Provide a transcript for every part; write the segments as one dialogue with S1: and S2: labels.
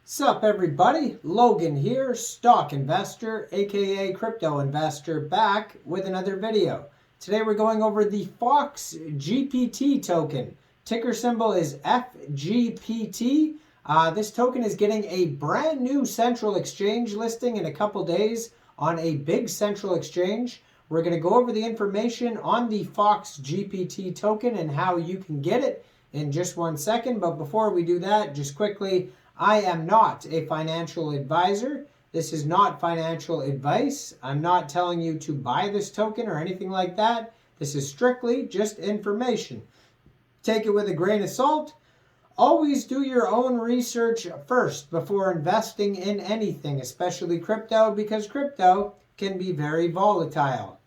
S1: Sup everybody, Logan here, stock investor, aka crypto investor, back with another video. Today we're going over the FoxGPT token. Ticker symbol is FGPT. This token is getting a brand new central exchange listing in a couple days on a big central exchange. We're going to go over the information on the FoxGPT token and how you can get it in just 1 second. But before we do that, just quickly, I am not a financial advisor. This is not financial advice. I'm not telling you to buy this token or anything like that. This is strictly just information. Take it with a grain of salt. Always do your own research first before investing in anything, especially crypto, because crypto can be very volatile.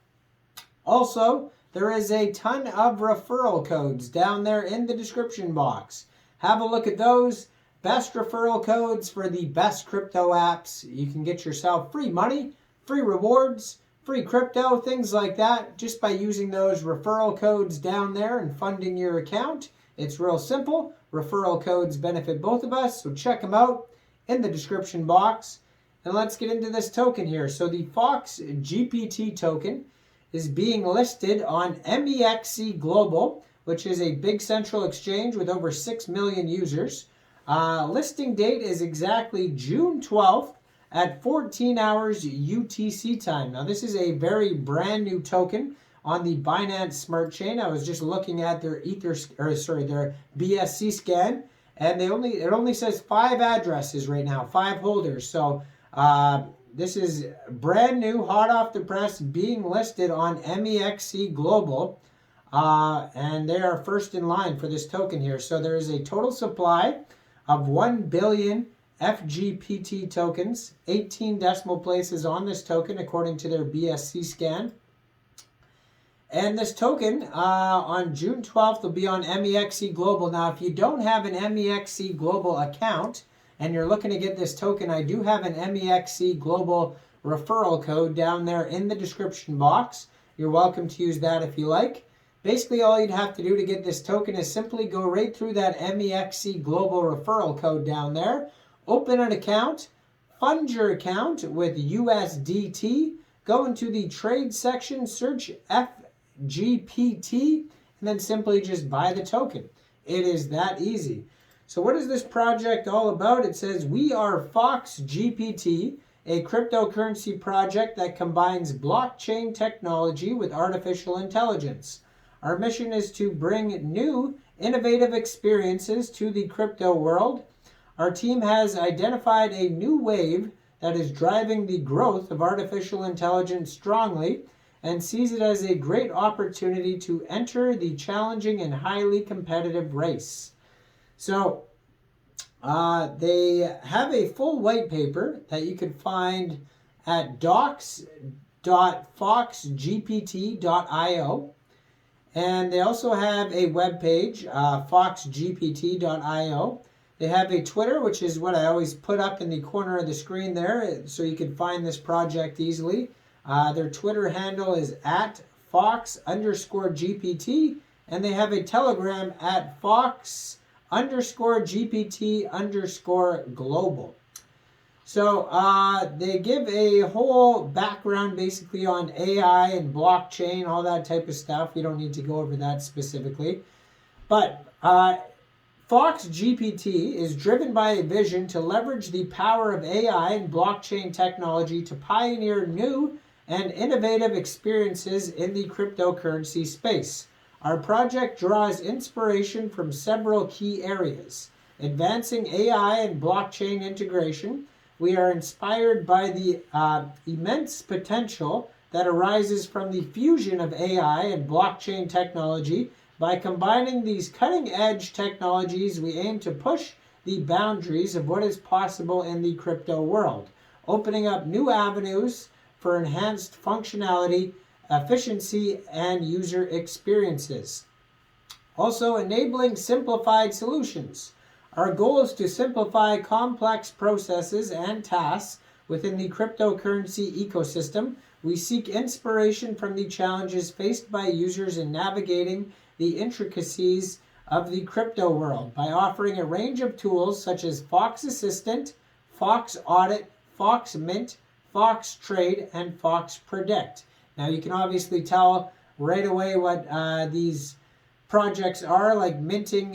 S1: Also, there is a ton of referral codes down there in the description box. Have a look at those. Best referral codes for the best crypto apps. You can get yourself free money, free rewards, free crypto, things like that, just by using those referral codes down there and funding your account. It's real simple. Referral codes benefit both of us, so check them out in the description box. And let's get into this token here. So the FoxGPT token is being listed on MEXC Global, which is a big central exchange with over 6 million users. Listing date is exactly June 12th at 14 hours UTC time. Now, this is a very brand new token on the Binance Smart Chain. I was just looking at their their BSC scan, and it only says 5 addresses right now, 5 holders. So this is brand new, hot off the press, being listed on MEXC Global, and they are first in line for this token here. So there is a total supply of 1 billion FGPT tokens, 18 decimal places on this token according to their BSC scan. And this token on June 12th will be on MEXC Global. Now, if you don't have an MEXC Global account and you're looking to get this token, I do have an MEXC Global referral code down there in the description box. You're welcome to use that if you like. Basically, all you'd have to do to get this token is simply go right through that MEXC Global referral code down there, open an account, fund your account with USDT, go into the trade section, search FGPT, and then simply just buy the token. It is that easy. So what is this project all about? It says, we are FoxGPT, a cryptocurrency project that combines blockchain technology with artificial intelligence. Our mission is to bring new, innovative experiences to the crypto world. Our team has identified a new wave that is driving the growth of artificial intelligence strongly and sees it as a great opportunity to enter the challenging and highly competitive race. So, they have a full white paper that you can find at docs.foxgpt.io. And they also have a web page, foxgpt.io. They have a Twitter, which is what I always put up in the corner of the screen there, so you can find this project easily. Their Twitter handle is at @fox_GPT, and they have a Telegram at fox_GPT_global. So they give a whole background basically on AI and blockchain, all that type of stuff. We don't need to go over that specifically. But FoxGPT is driven by a vision to leverage the power of AI and blockchain technology to pioneer new and innovative experiences in the cryptocurrency space. Our project draws inspiration from several key areas: advancing AI and blockchain integration. We are inspired by the immense potential that arises from the fusion of AI and blockchain technology. By combining these cutting-edge technologies, we aim to push the boundaries of what is possible in the crypto world, opening up new avenues for enhanced functionality, efficiency, and user experiences. Also, enabling simplified solutions. Our goal is to simplify complex processes and tasks within the cryptocurrency ecosystem. We seek inspiration from the challenges faced by users in navigating the intricacies of the crypto world by offering a range of tools such as Fox Assistant, Fox Audit, Fox Mint, Fox Trade, and Fox Predict. Now you can obviously tell right away what these projects are, like minting,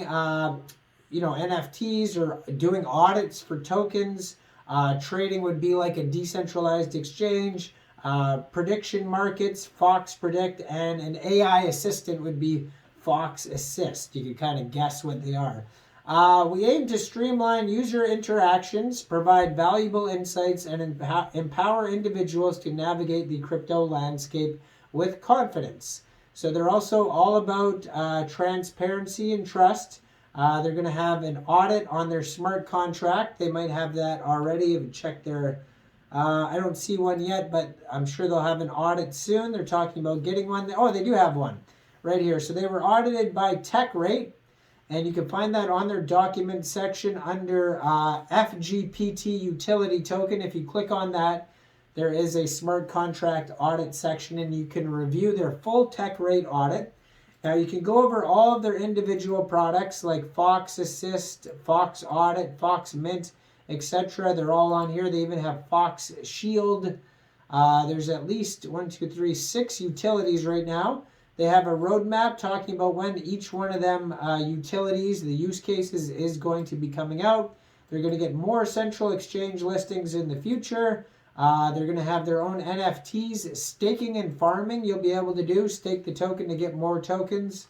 S1: NFTs or doing audits for tokens. Trading would be like a decentralized exchange. Prediction markets, Fox Predict, and an AI assistant would be Fox Assist. You can kind of guess what they are. We aim to streamline user interactions, provide valuable insights, and empower individuals to navigate the crypto landscape with confidence. So they're also all about transparency and trust. They're going to have an audit on their smart contract. They might have that already. Check their... I don't see one yet, but I'm sure they'll have an audit soon. They're talking about getting one. Oh, they do have one right here. So they were audited by TechRate, and you can find that on their document section under FGPT utility token. If you click on that, there is a smart contract audit section, and you can review their full TechRate audit. Now you can go over all of their individual products like Fox Assist, Fox Audit, Fox Mint, etc. They're all on here. They even have Fox Shield. There's at least 6 utilities right now. They have a roadmap talking about when each one of them utilities, the use cases, is going to be coming out. They're going to get more central exchange listings in the future. They're going to have their own NFTs, staking and farming. You'll be able to do stake the token to get more tokens.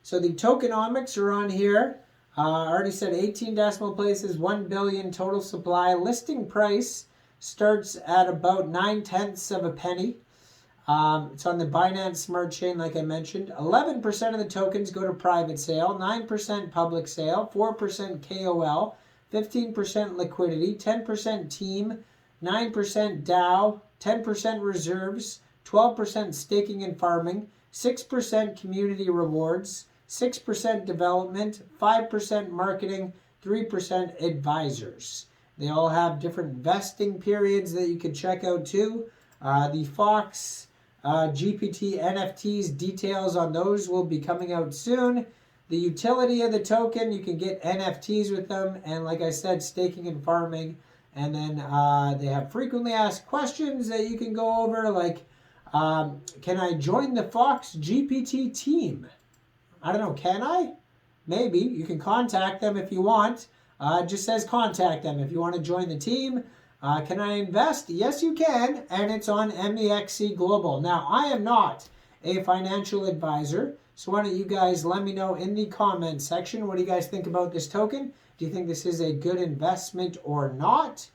S1: So the tokenomics are on here. I already said 18 decimal places, 1 billion total supply. Listing price starts at about 9/10 of a penny. It's on the Binance Smart Chain, like I mentioned. 11% of the tokens go to private sale, 9% public sale, 4% KOL, 15% liquidity, 10% team, 9% DAO, 10% reserves, 12% staking and farming, 6% community rewards, 6% development, 5% marketing, 3% advisors. They all have different vesting periods that you can check out too. The Fox GPT NFTs, details on those will be coming out soon. The utility of the token, you can get NFTs with them, and like I said, staking and farming. And then they have frequently asked questions that you can go over, like, can I join the Fox GPT team? I don't know, can I? Maybe. You can contact them if you want. It just says contact them if you want to join the team. Can I invest? Yes, you can, and it's on MEXC Global. Now, I am not a financial advisor, so why don't you guys let me know in the comment section, what do you guys think about this token? Do you think this is a good investment or not?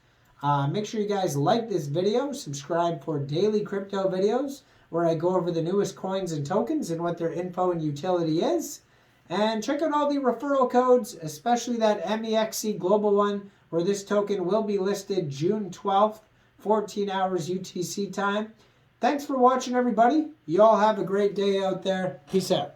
S1: Make sure you guys like this video, subscribe for daily crypto videos where I go over the newest coins and tokens and what their info and utility is. And check out all the referral codes, especially that MEXC Global one, where this token will be listed June 12th, 14 hours UTC time. Thanks for watching, everybody. You all have a great day out there. Peace out.